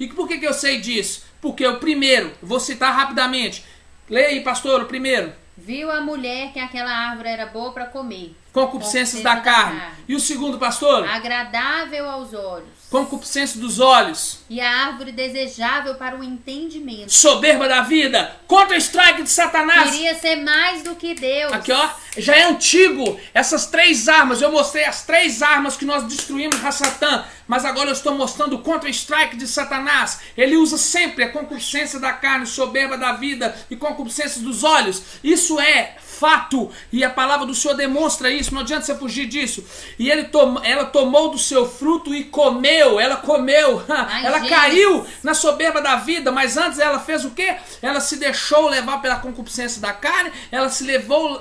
E por que eu sei disso? Porque o primeiro, vou citar rapidamente. Leia aí, pastor, o primeiro. Viu a mulher que aquela árvore era boa para comer. Concupiscências da carne. E o segundo, pastor? Agradável aos olhos. Concupiscência dos olhos. E a árvore desejável para o entendimento. Soberba da vida. Contra-strike de Satanás. Queria ser mais do que Deus. Aqui, ó. Já é antigo. Essas 3 armas. Eu mostrei as 3 armas que nós destruímos a Satã. Mas agora eu estou mostrando o contra-strike de Satanás. Ele usa sempre a concupiscência da carne, soberba da vida e concupiscência dos olhos. Isso é fato. E a palavra do Senhor demonstra isso. Não adianta você fugir disso. E ela tomou do seu fruto e comeu. Ela comeu. Ela caiu na soberba da vida. Mas antes ela fez o quê? Ela se deixou levar pela concupiscência da carne. Ela se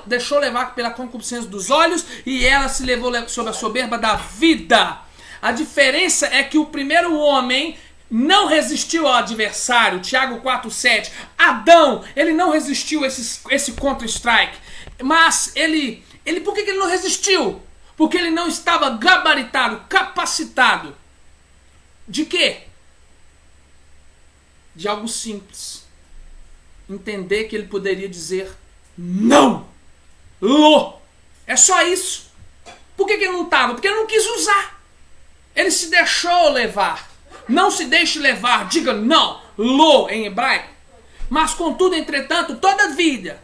deixou levar pela concupiscência dos olhos. E ela se levou sobre a soberba da vida. A diferença é que o primeiro homem não resistiu ao adversário. Tiago 4,7. Adão, ele não resistiu a esse contra-strike. Mas por que ele não resistiu? Porque ele não estava gabaritado, capacitado. De quê? De algo simples. Entender que ele poderia dizer não. É só isso. Por que ele não estava? Porque ele não quis usar. Ele se deixou levar. Não se deixe levar. Diga não. Em hebraico. Mas contudo, entretanto, todavia,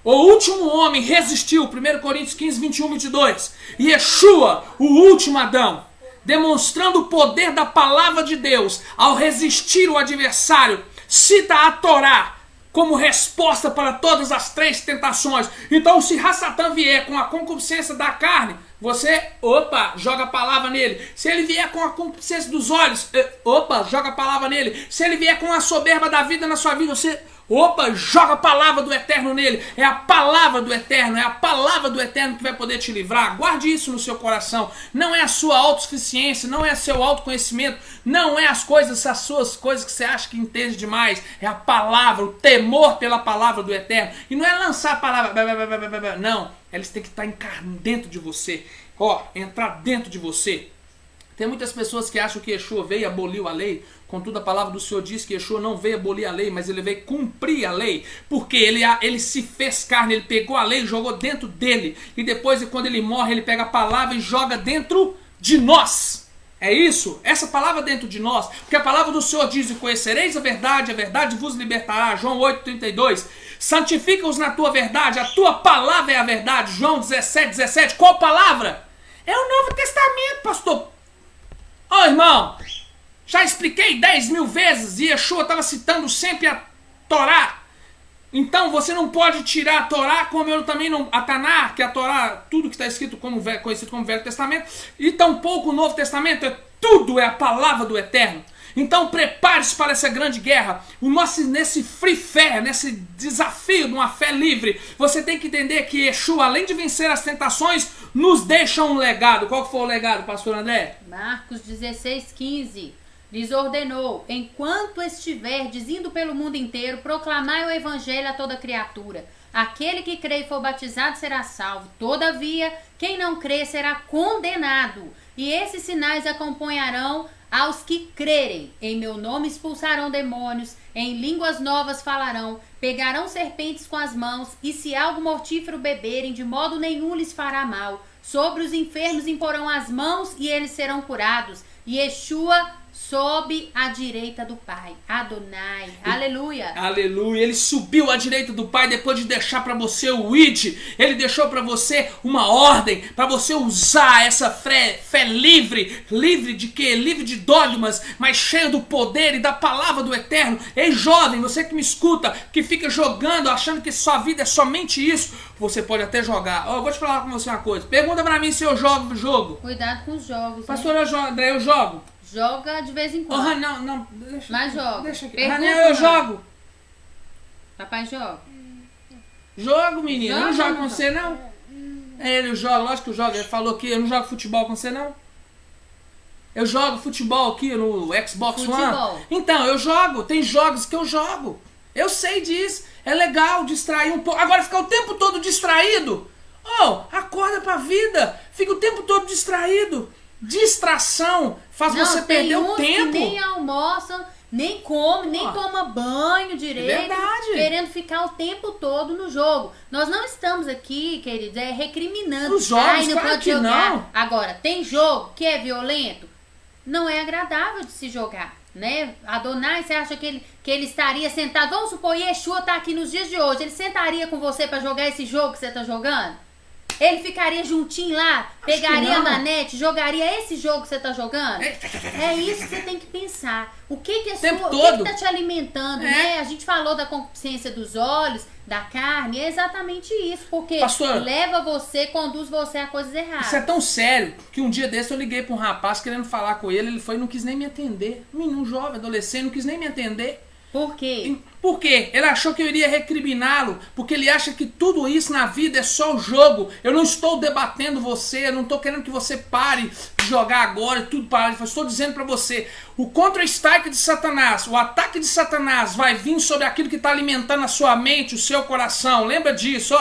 O último homem resistiu, 1 Coríntios 15, 21, 22. Yeshua, o último Adão, demonstrando o poder da palavra de Deus ao resistir o adversário, cita a Torá como resposta para todas as 3 tentações. Então, se Satã vier com a concupiscência da carne, você, joga a palavra nele. Se ele vier com a concupiscência dos olhos, joga a palavra nele. Se ele vier com a soberba da vida na sua vida, você, joga a palavra do Eterno nele. É a palavra do Eterno, é a palavra do Eterno que vai poder te livrar. Guarde isso no seu coração. Não é a sua autossuficiência, não é seu autoconhecimento, não é as suas coisas que você acha que entende demais. É a palavra, o temor pela palavra do Eterno. E não é lançar a palavra, não. Eles têm que estar dentro de você. Entrar dentro de você. Tem muitas pessoas que acham que Yeshua veio e aboliu a lei. Contudo, a palavra do Senhor diz que Yeshua não veio abolir a lei, mas ele veio cumprir a lei. Porque ele se fez carne, ele pegou a lei e jogou dentro dele. E depois, quando ele morre, ele pega a palavra e joga dentro de nós. É isso? Essa palavra dentro de nós. Porque a palavra do Senhor diz: e conhecereis a verdade vos libertará. João 8,32. Santifica-os na tua verdade, a tua palavra é a verdade. João 17,17. Qual palavra? É o Novo Testamento, pastor. Irmão, já expliquei 10.000 vezes e Yeshua estava citando sempre a Torá. Então você não pode tirar a Torá, como eu também não. A Taná, que é a Torá, tudo que está escrito conhecido como Velho Testamento, e tampouco o Novo Testamento, tudo é a palavra do Eterno. Então prepare-se para essa grande guerra. Nesse free fé, nesse desafio de uma fé livre, você tem que entender que Yeshua, além de vencer as tentações, nos deixa um legado. Qual que foi o legado, pastor André? Marcos 16:15. Lhes ordenou: enquanto estiverdes indo pelo mundo inteiro, proclamai o evangelho a toda criatura. Aquele que crê e for batizado será salvo. Todavia, quem não crê será condenado. E esses sinais acompanharão aos que crerem. Em meu nome expulsarão demônios, em línguas novas falarão, pegarão serpentes com as mãos, e se algo mortífero beberem, de modo nenhum lhes fará mal. Sobre os enfermos imporão as mãos e eles serão curados. Yeshua sob a direita do Pai. Adonai. Aleluia. Aleluia. Ele subiu à direita do Pai depois de deixar para você o ID. Ele deixou para você uma ordem para você usar essa fé livre. Livre de quê? Livre de dogmas, mas cheio do poder e da palavra do Eterno. Ei, jovem, você que me escuta, que fica jogando, achando que sua vida é somente isso, você pode até jogar. Eu vou te falar com você uma coisa. Pergunta para mim se eu jogo o jogo. Cuidado com os jogos. Pastor, André, eu jogo? Joga de vez em quando. Não. Deixa, mas joga. Deixa aqui. Eu jogo. Papai joga. Jogo, menino. Eu não jogo com você, não. Ele joga, lógico que eu jogo. Ele falou que eu não jogo futebol com você, não. Eu jogo futebol aqui no Xbox One. Então, eu jogo. Tem jogos que eu jogo. Eu sei disso. É legal distrair um pouco. Agora, ficar o tempo todo distraído. Acorda pra vida. Fica o tempo todo distraído. Distração faz você perder o tempo. Que nem almoçam, nem come, nem toma banho direito. Verdade. Querendo ficar o tempo todo no jogo. Nós não estamos aqui, queridos, recriminando. Os jogos, não claro pode que jogar. não. Agora, tem jogo que é violento? Não é agradável de se jogar, né? Adonai, você acha que ele estaria sentado? Vamos supor, Yeshua tá aqui nos dias de hoje. Ele sentaria com você para jogar esse jogo que você tá jogando? Ele ficaria juntinho lá, pegaria a manete, jogaria esse jogo que você tá jogando? É isso que você tem que pensar. O que tá te alimentando, né? A gente falou da concupiscência dos olhos, da carne, é exatamente isso. Porque leva você, conduz você a coisas erradas. Isso é tão sério que um dia desse eu liguei pra um rapaz querendo falar com ele, ele foi e não quis nem me atender. Um jovem, adolescente, não quis nem me atender. Por quê? Por quê? Ele achou que eu iria recriminá-lo, porque ele acha que tudo isso na vida é só o jogo. Eu não estou debatendo você, eu não estou querendo que você pare de jogar agora e tudo parar. Eu estou dizendo para você, o contra-strike de Satanás, o ataque de Satanás vai vir sobre aquilo que está alimentando a sua mente, o seu coração. Lembra disso,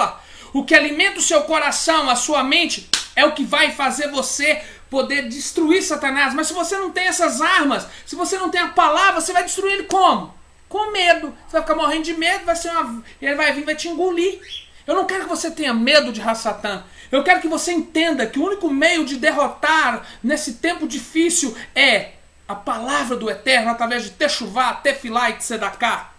O que alimenta o seu coração, a sua mente, é o que vai fazer você poder destruir Satanás. Mas se você não tem essas armas, se você não tem a palavra, você vai destruir ele como? Com medo. Você vai ficar morrendo de medo, ele vai vir e vai te engolir. Eu não quero que você tenha medo de Satã. Eu quero que você entenda que o único meio de derrotar nesse tempo difícil é a palavra do Eterno através de Techuvá, Tefilá e Tzedaká.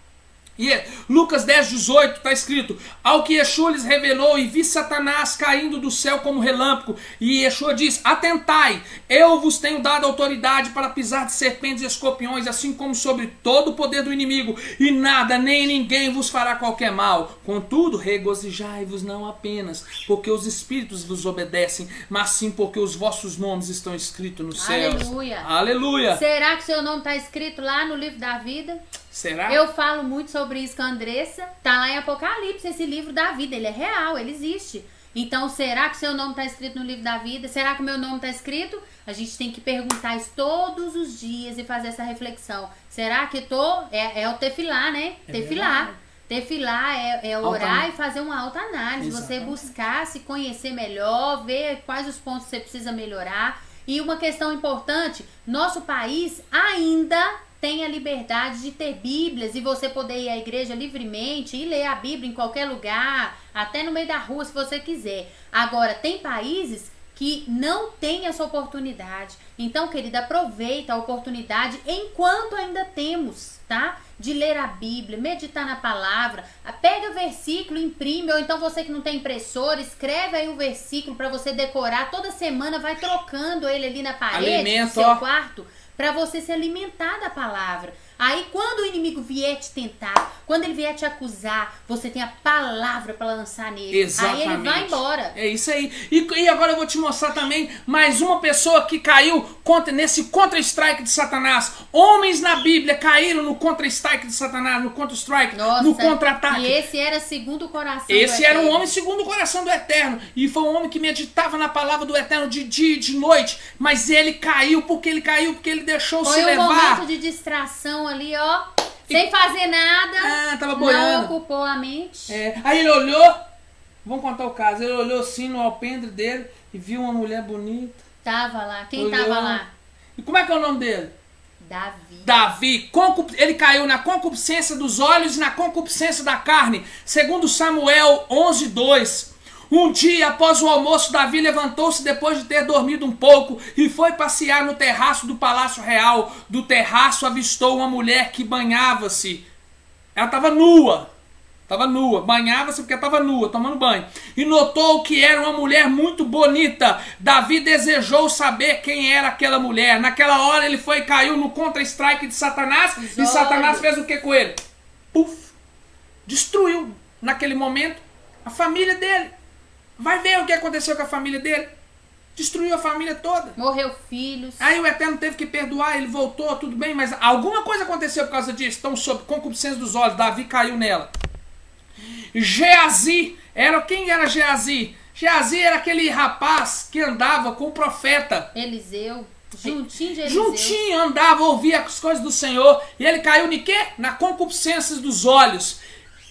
E Lucas 10:18 está escrito: ao que Yeshua lhes revelou, e vi Satanás caindo do céu como relâmpago. E Yeshua diz: atentai, eu vos tenho dado autoridade para pisar de serpentes e escorpiões, assim como sobre todo o poder do inimigo, e nada nem ninguém vos fará qualquer mal. Contudo, regozijai-vos não apenas porque os espíritos vos obedecem, mas sim porque os vossos nomes estão escritos nos céus. Aleluia. Aleluia. Será que seu nome está escrito lá no livro da vida? Será? Eu falo muito sobre isso com a Andressa. Tá lá em Apocalipse, esse livro da vida. Ele é real, ele existe. Então, será que seu nome está escrito no livro da vida? Será que o meu nome está escrito? A gente tem que perguntar isso todos os dias e fazer essa reflexão. Será que tô? É o tefilá, né? Tefilá. Tefilá é orar e fazer uma autoanálise. Você buscar se conhecer melhor, ver quais os pontos que você precisa melhorar. E uma questão importante, nosso país ainda tem a liberdade de ter bíblias e você poder ir à igreja livremente e ler a Bíblia em qualquer lugar, até no meio da rua se você quiser. Agora, tem países que não tem essa oportunidade. Então, querida, aproveita a oportunidade enquanto ainda temos, tá? De ler a Bíblia, meditar na palavra, pega versículo, imprime, ou então você que não tem impressora, escreve aí o versículo para você decorar, toda semana vai trocando ele ali na parede do seu quarto, para você se alimentar da palavra. Aí quando o inimigo vier te tentar, quando ele vier te acusar, você tem a palavra para lançar nele. Exatamente. Aí ele vai embora. É isso aí. E agora eu vou te mostrar também mais uma pessoa que caiu nesse contra-strike de Satanás. Homens na Bíblia caíram no contra-strike de Satanás, no contra-strike, no contra-ataque. E esse era segundo o coração do Esse era um Eterno. homem segundo o coração do Eterno. E foi um homem que meditava na palavra do Eterno de dia e de noite. Mas ele caiu. Porque ele deixou se levar. Foi um momento de distração ali, ó. Sem fazer nada. Tava boiando. Não ocupou a mente. Aí ele olhou. Vamos contar o caso. Ele olhou assim no alpendre dele e viu uma mulher bonita. Tava lá. Quem Olhou. tava lá? E como é que é o nome dele? Davi. Ele caiu na concupiscência dos olhos e na concupiscência da carne. Segundo Samuel 11:2. Um dia, após o almoço, Davi levantou-se depois de ter dormido um pouco e foi passear no terraço do Palácio Real. Do terraço avistou uma mulher que banhava-se. Ela estava nua. Banhava-se porque estava nua, tomando banho. E notou que era uma mulher muito bonita. Davi desejou saber quem era aquela mulher. Naquela hora ele foi e caiu no contra-strike de Satanás. E Satanás fez o que com ele? Puf! Destruiu, naquele momento, a família dele. Vai ver o que aconteceu com a família dele. Destruiu a família toda. Morreu filhos. Aí o Eterno teve que perdoar, ele voltou, tudo bem, mas alguma coisa aconteceu por causa disso. Então, sob concupiscência dos olhos, Davi caiu nela. Geazi, quem era Geazi? Geazi era aquele rapaz que andava com o profeta Eliseu. Juntinho de Eliseu. Juntinho andava, ouvia as coisas do Senhor. E ele caiu em quê? Na concupiscência dos olhos.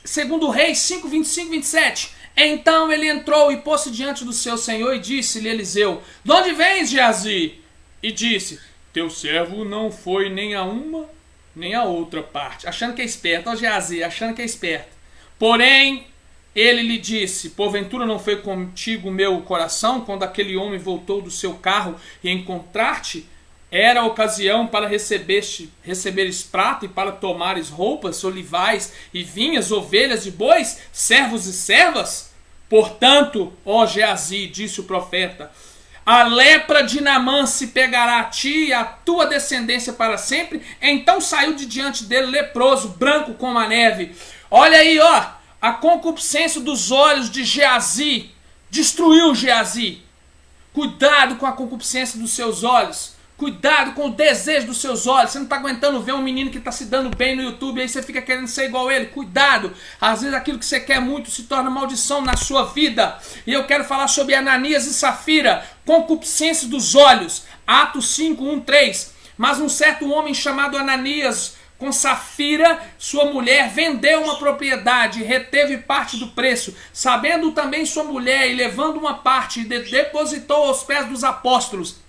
Segundo Reis 5, 25, 27. Então ele entrou e pôs-se diante do seu senhor e disse-lhe Eliseu: de onde vens, Geazi? E disse: teu servo não foi nem a uma nem a outra parte. Achando que é esperto, ó Geazi, achando que é esperto. Porém, ele lhe disse: porventura não foi contigo o meu coração quando aquele homem voltou do seu carro e encontrar-te? Era a ocasião para receberes prata e para tomares roupas, olivais e vinhas, ovelhas e bois, servos e servas? Portanto, ó Geazi, disse o profeta, a lepra de Naamã se pegará a ti e a tua descendência para sempre. Então saiu de diante dele leproso, branco como a neve. Olha aí, ó, a concupiscência dos olhos de Geazi destruiu Geazi. Cuidado com a concupiscência dos seus olhos. Cuidado com o desejo dos seus olhos. Você não está aguentando ver um menino que está se dando bem no YouTube e aí você fica querendo ser igual a ele. Cuidado. Às vezes aquilo que você quer muito se torna maldição na sua vida. E eu quero falar sobre Ananias e Safira. Concupiscência dos olhos. Atos 5, 1, 3. Mas um certo homem chamado Ananias, com Safira, sua mulher, vendeu uma propriedade e reteve parte do preço. Sabendo também sua mulher e levando uma parte, depositou aos pés dos apóstolos.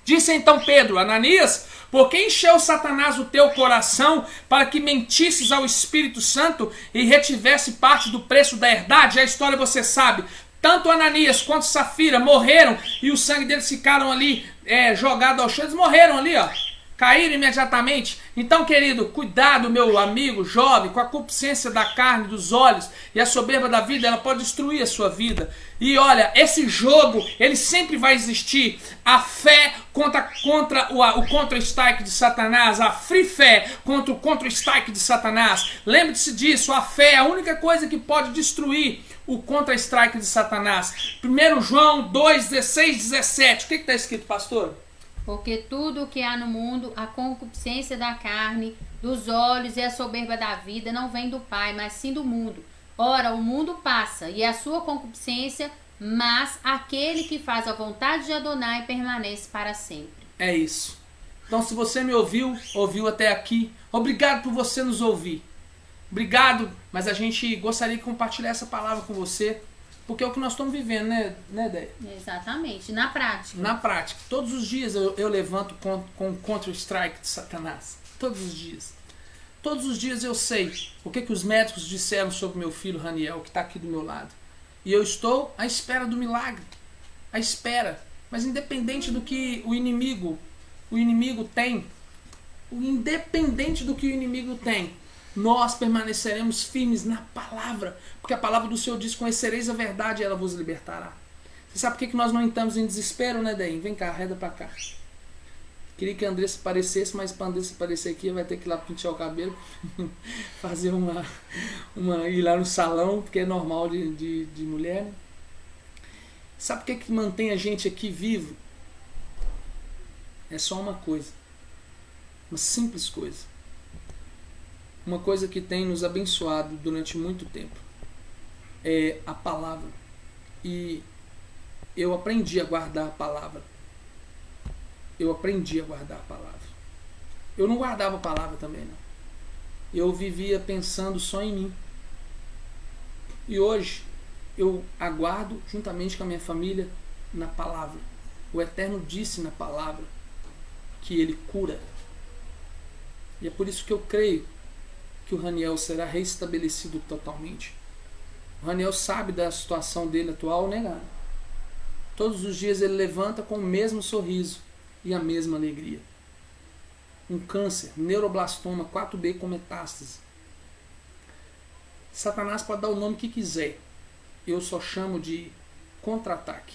Disse então Pedro: Ananias, por que encheu Satanás o teu coração para que mentisses ao Espírito Santo e retivesse parte do preço da herdade? A história você sabe. Tanto Ananias quanto Safira morreram e o sangue deles ficaram ali jogado ao chão. Eles morreram ali, ó. caíram imediatamente. Então, querido, cuidado, meu amigo jovem, com a concupiscência da carne, dos olhos e a soberba da vida, ela pode destruir a sua vida. E olha, esse jogo, ele sempre vai existir. A fé contra o contra-strike de Satanás, a free fé contra o contra-strike de Satanás. Lembre-se disso, a fé é a única coisa que pode destruir o contra-strike de Satanás. 1 João 2, 16, 17. O que está escrito, pastor? Porque tudo o que há no mundo, a concupiscência da carne, dos olhos e a soberba da vida, não vem do Pai, mas sim do mundo. Ora, o mundo passa, e a sua concupiscência, mas aquele que faz a vontade de Adonai permanece para sempre. É isso. Então, se você me ouviu até aqui, obrigado por você nos ouvir. Obrigado, mas a gente gostaria de compartilhar essa palavra com você, porque é o que nós estamos vivendo, né, Déia? Exatamente, na prática. Na prática. Todos os dias eu levanto com o Counter-Strike de Satanás. Todos os dias. Todos os dias eu sei o que os médicos disseram sobre meu filho Raniel, que está aqui do meu lado. E eu estou à espera do milagre. À espera. Mas independente do que o inimigo tem, independente do que o inimigo tem, nós permaneceremos firmes na palavra, porque a palavra do Senhor diz: conhecereis a verdade e ela vos libertará. Você sabe por que nós não estamos em desespero, né, Deim? Vem cá, arreda pra cá. Queria que a Andressa aparecesse, mas para a Andressa aparecer aqui, vai ter que ir lá pentear o cabelo, fazer ir lá no salão, porque é normal de mulher, né? Sabe por que mantém a gente aqui vivo? É só uma coisa, uma simples coisa. Uma coisa que tem nos abençoado durante muito tempo é a palavra. E eu aprendi a guardar a palavra. Eu aprendi a guardar a palavra. Eu não guardava a palavra também, não. Eu vivia pensando só em mim. E hoje eu aguardo juntamente com a minha família na palavra. O Eterno disse na palavra que Ele cura. E é por isso que eu creio que o Raniel será restabelecido totalmente. O Raniel sabe da situação dele atual, né, cara? Todos os dias ele levanta com o mesmo sorriso e a mesma alegria. Um câncer, neuroblastoma 4B com metástase. Satanás pode dar o nome que quiser. Eu só chamo de contra-ataque.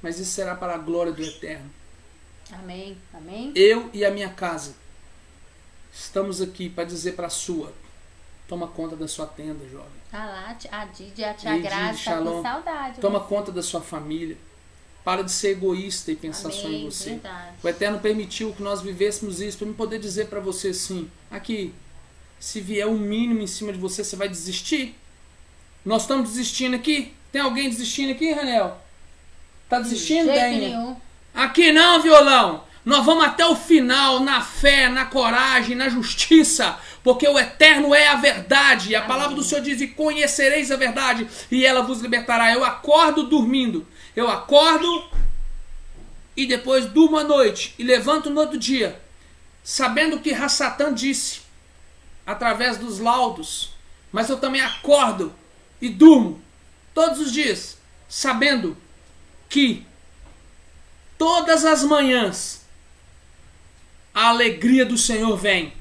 Mas isso será para a glória do Eterno. Amém. Amém. Eu e a minha casa estamos aqui para dizer para a sua: toma conta da sua tenda, jovem. Ah lá, a Didi, a tia Graça, tá com saudade. Toma conta da sua família. Para de ser egoísta e pensar só em você. Verdade. O Eterno permitiu que nós vivêssemos isso para eu poder dizer para você assim: aqui, se vier um mínimo em cima de você, você vai desistir? Nós estamos desistindo aqui? Tem alguém desistindo aqui, Raniel? Tá desistindo, Daniel? Aqui não, violão. Nós vamos até o final, na fé, na coragem, na justiça, porque o Eterno é a verdade. A palavra do Senhor diz: e conhecereis a verdade, e ela vos libertará. Eu acordo dormindo. Eu acordo e depois durmo à noite e levanto no outro dia, sabendo o que Rassatã disse, através dos laudos. Mas eu também acordo e durmo todos os dias, sabendo que todas as manhãs a alegria do Senhor vem.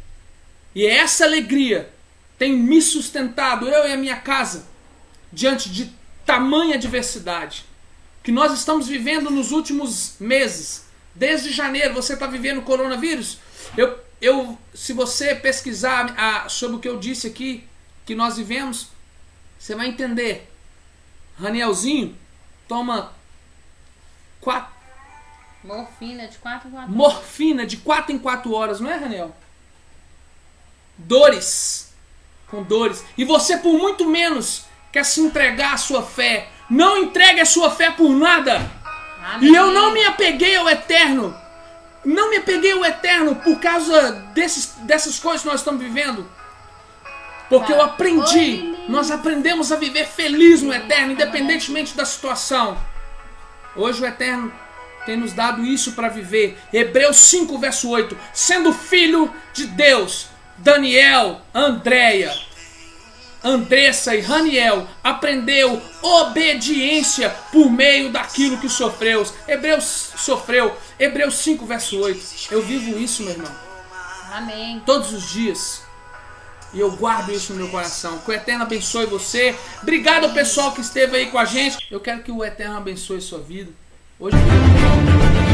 E essa alegria tem me sustentado, eu e a minha casa, diante de tamanha adversidade que nós estamos vivendo nos últimos meses. Desde janeiro, você está vivendo o coronavírus? Se você pesquisar sobre o que eu disse aqui, que nós vivemos, você vai entender. Ranielzinho toma morfina de 4 em 4 horas. Morfina de 4 em 4 horas, não é, Raniel? Dores. Com dores. E você, por muito menos, quer se entregar à sua fé. Não entregue a sua fé por nada. Amém. E eu não me apeguei ao Eterno. Não me apeguei ao Eterno por causa dessas coisas que nós estamos vivendo. Porque eu aprendi. Nós aprendemos a viver feliz no Eterno, independentemente da situação. Hoje o Eterno tem nos dado isso para viver. Hebreus 5, verso 8. Sendo filho de Deus, Daniel, Andréia, Andressa e Raniel aprendeu obediência por meio daquilo que sofreu. Hebreus 5, verso 8. Eu vivo isso, meu irmão. Amém. Todos os dias. E eu guardo isso no meu coração. Que o Eterno abençoe você. Obrigado ao pessoal que esteve aí com a gente. Eu quero que o Eterno abençoe sua vida. Hoje mesmo.